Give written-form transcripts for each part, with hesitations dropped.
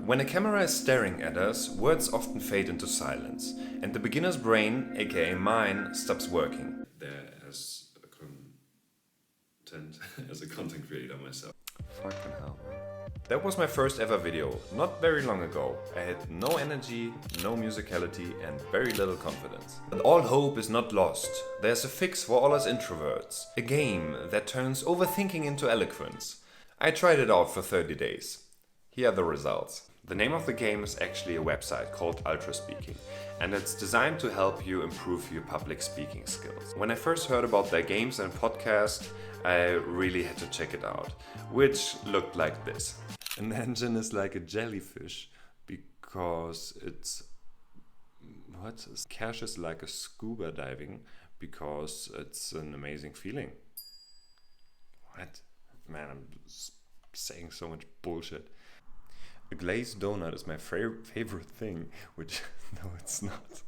When a camera is staring at us, words often fade into silence, and the beginner's brain, aka mine, stops working. There as a content, as a content creator myself. Fucking hell. That was my first ever video, not very long ago. I had no energy, no musicality, and very little confidence. But all hope is not lost. There's a fix for all us introverts. A game that turns overthinking into eloquence. I tried it out for 30 days. Here are the results. The name of the game is actually a website called Ultra Speaking, and it's designed to help you improve your public speaking skills. When I first heard about their games and podcast, I really had to check it out, which looked like this. An engine is like a jellyfish because it's... What? Cash is like a scuba diving because it's an amazing feeling. What? Man, I'm saying so much bullshit. A glazed donut is my favorite thing, which no, it's not.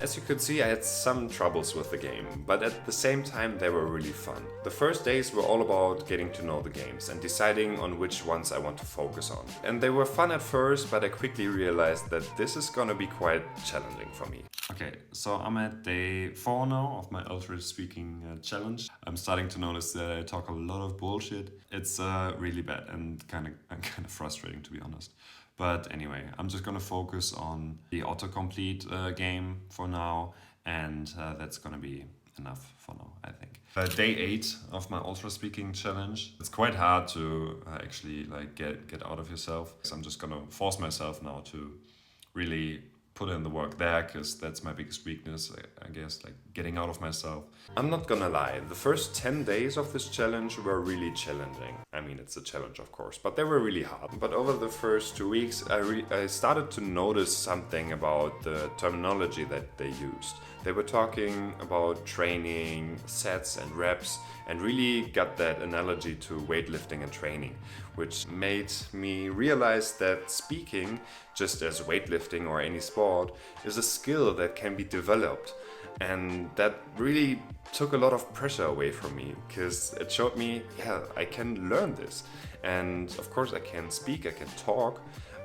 As you could see, I had some troubles with the game, but at the same time they were really fun. The first days were all about getting to know the games and deciding on which ones I want to focus on. And they were fun at first, but I quickly realized that this is gonna be quite challenging for me. Okay, so I'm at day 4 now of my Ultra Speaking challenge. I'm starting to notice that I talk a lot of bullshit. It's really bad and kind of frustrating, to be honest. But anyway, I'm just gonna focus on the autocomplete game for now, and that's gonna be enough for now, I think. Day 8 of my Ultra Speaking challenge. It's quite hard to actually like get out of yourself. So I'm just gonna force myself now to really put in the work there, because that's my biggest weakness, I guess, like getting out of myself. I'm not gonna lie, the first 10 days of this challenge were really challenging. I mean, it's a challenge, of course, but they were really hard. But over the first 2 weeks, I started to notice something about the terminology that they used. They were talking about training, sets and reps, and really got that analogy to weightlifting and training, which made me realize that speaking, just as weightlifting or any sport, is a skill that can be developed. And that really took a lot of pressure away from me, because it showed me, yeah, I can learn this. And of course I can speak, I can talk,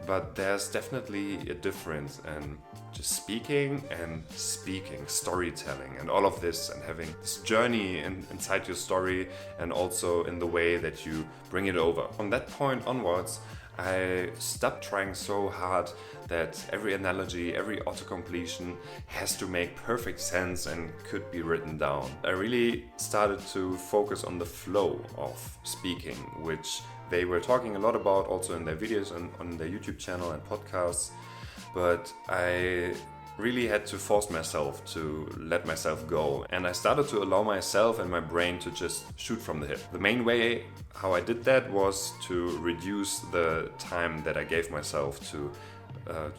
but there's definitely a difference in just speaking and speaking, storytelling and all of this, and having this journey inside your story, and also in the way that you bring it over. From that point onwards, I stopped trying so hard that every analogy, every autocompletion has to make perfect sense and could be written down. I really started to focus on the flow of speaking, which they were talking a lot about also in their videos and on their YouTube channel and podcasts. But I really had to force myself to let myself go, and I started to allow myself and my brain to just shoot from the hip. The main way how I did that was to reduce the time that I gave myself to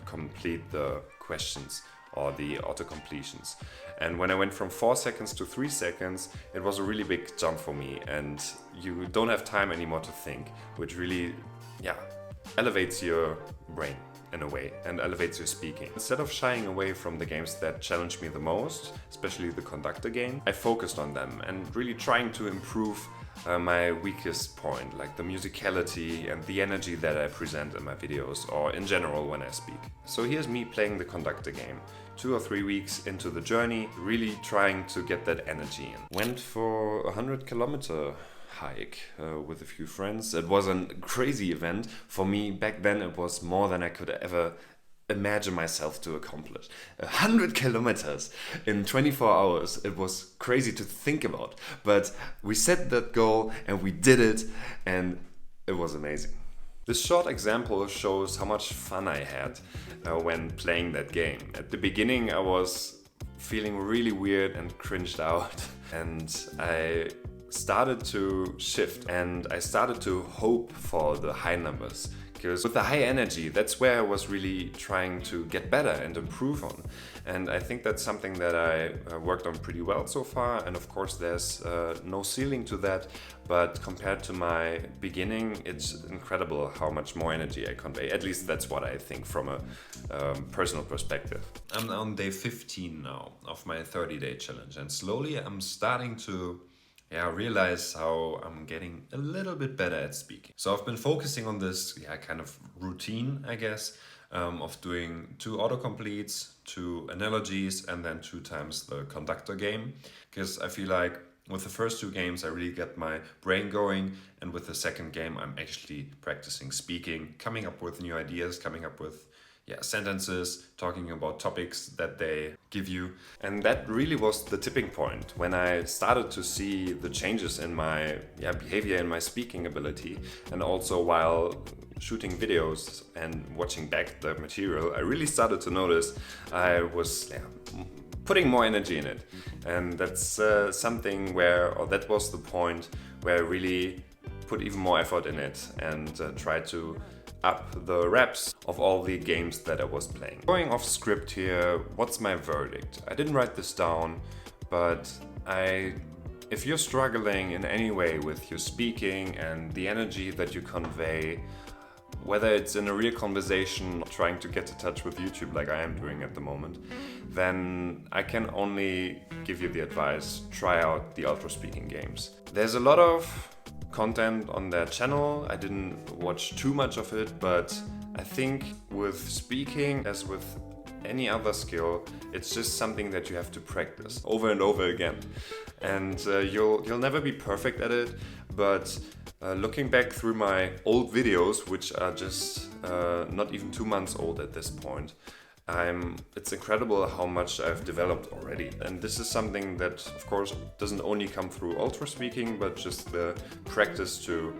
complete the questions or the auto-completions. And when I went from 4 seconds to 3 seconds, it was a really big jump for me, and you don't have time anymore to think, which really, elevates your brain in a way and elevates your speaking. Instead of shying away from the games that challenged me the most, especially the conductor game, I focused on them and really trying to improve my weakest point, like the musicality and the energy that I present in my videos or in general when I speak. So here's me playing the conductor game. 2 or 3 weeks into the journey, really trying to get that energy in. Went for a 100-kilometer hike with a few friends. It was a crazy event. For me, back then, it was more than I could ever imagine myself to accomplish. 100 kilometers in 24 hours. It was crazy to think about. But we set that goal and we did it, and it was amazing. This short example shows how much fun I had when playing that game. At the beginning, I was feeling really weird and cringed out, and I started to shift and I started to hope for the high numbers, because with the high energy, that's where I was really trying to get better and improve on. And I think that's something that I worked on pretty well so far. And of course, there's no ceiling to that. But compared to my beginning, it's incredible how much more energy I convey. At least that's what I think from a personal perspective. I'm on day 15 now of my 30-day challenge. And slowly I'm starting to realize how I'm getting a little bit better at speaking. So I've been focusing on this kind of routine, I guess, of doing 2 autocompletes, 2 analogies, and then 2 times the conductor game. Because I feel like with the first 2 games, I really get my brain going, and with the second game, I'm actually practicing speaking, coming up with new ideas, coming up with sentences, talking about topics that they give you. And that really was the tipping point when I started to see the changes in my behavior and my speaking ability. And also while shooting videos and watching back the material, I really started to notice I was putting more energy in it. And that's something that was the point where I really put even more effort in it and tried to up the reps of all the games that I was playing. Going off script here, what's my verdict? I didn't write this down, but if you're struggling in any way with your speaking and the energy that you convey, whether it's in a real conversation, trying to get in touch with YouTube like I am doing at the moment, then I can only give you the advice, try out the ultra speaking games. There's a lot of content on their channel. I didn't watch too much of it, but I think with speaking, as with any other skill, it's just something that you have to practice over and over again. And you'll never be perfect at it, but looking back through my old videos, which are just not even 2 months old at this point, it's incredible how much I've developed already. And this is something that, of course, doesn't only come through ultra speaking, but just the practice to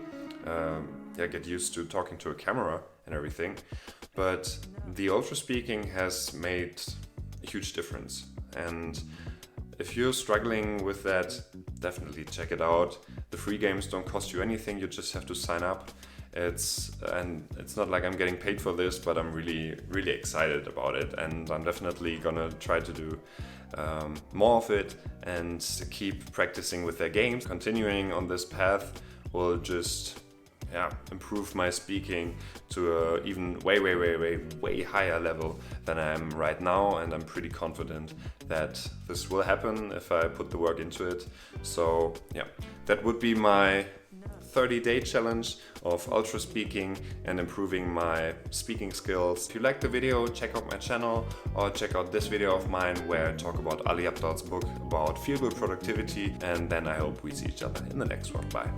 get used to talking to a camera and everything. But the ultra speaking has made a huge difference. And if you're struggling with that, definitely check it out. The free games don't cost you anything, you just have to sign up. It's not like I'm getting paid for this, but I'm really, really excited about it, and I'm definitely gonna try to do more of it and keep practicing with their games. Continuing on this path will just improve my speaking to a even way higher level than I am right now, and I'm pretty confident that this will happen if I put the work into it. So that would be my 30-day challenge of ultra speaking and improving my speaking skills. If you liked the video, check out my channel or check out this video of mine where I talk about Ali Abdal's book about feel-good productivity, and then I hope we see each other in the next one. Bye.